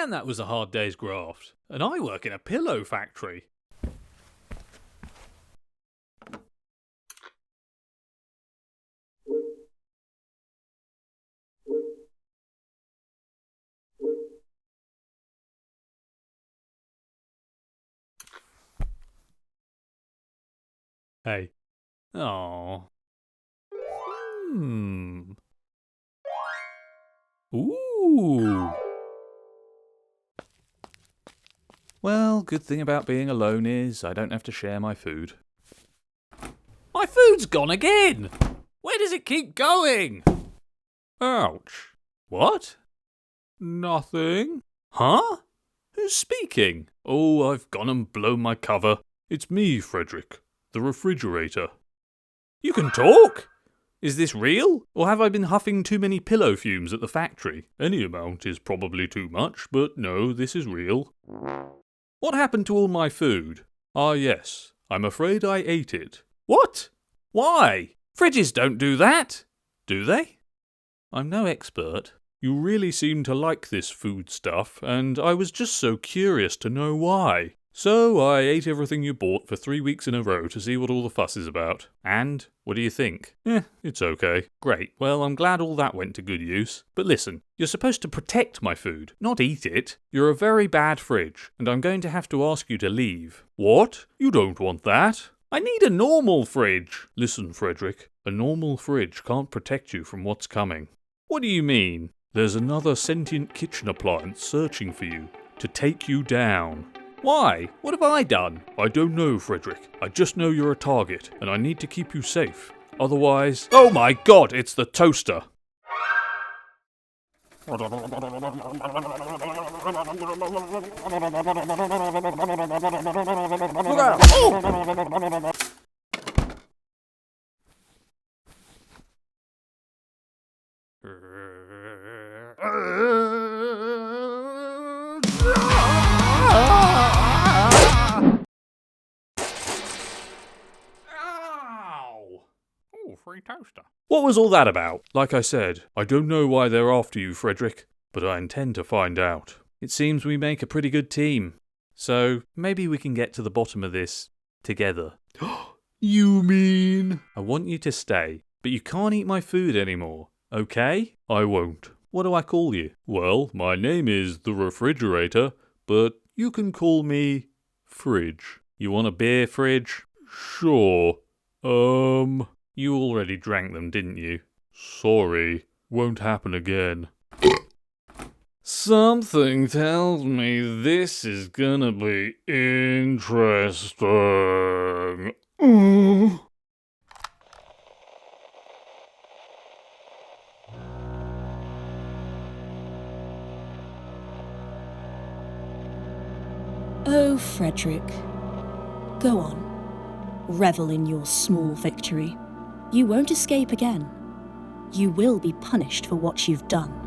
Man, that was a hard day's graft. And I work in a pillow factory. Hey. Aww. Ooh. Well, good thing about being alone is I don't have to share my food. My food's gone again! Where does it keep going? Ouch. What? Nothing. Huh? Who's speaking? Oh, I've gone and blown my cover. It's me, Frederick, the refrigerator. You can talk? Is this real? Or have I been huffing too many pillow fumes at the factory? Any amount is probably too much, but no, this is real. What happened to all my food? Ah, yes. I'm afraid I ate it. What? Why? Fridges don't do that. Do they? I'm no expert. You really seem to like this food stuff, and I was just so curious to know why. So I ate everything you bought for 3 weeks in a row to see what all the fuss is about. And, what do you think? It's okay. Great. Well, I'm glad all that went to good use. But listen, you're supposed to protect my food, not eat it. You're a very bad fridge, and I'm going to have to ask you to leave. What? You don't want that? I need a normal fridge. Listen, Frederick, a normal fridge can't protect you from what's coming. What do you mean? There's another sentient kitchen appliance searching for you to take you down. Why? What have I done? I don't know, Frederick. I just know you're a target, and I need to keep you safe. Otherwise... Oh my God, it's the toaster! Free toaster. What was all that about? Like I said, I don't know why they're after you, Frederick, but I intend to find out. It seems we make a pretty good team. So, maybe we can get to the bottom of this together. You mean? I want you to stay, but you can't eat my food anymore, okay? I won't. What do I call you? Well, my name is the refrigerator, but you can call me Fridge. You want a beer, Fridge? Sure. You already drank them, didn't you? Sorry, won't happen again. Something tells me this is gonna be interesting. Oh, Frederick. Go on. Revel in your small victory. You won't escape again. You will be punished for what you've done.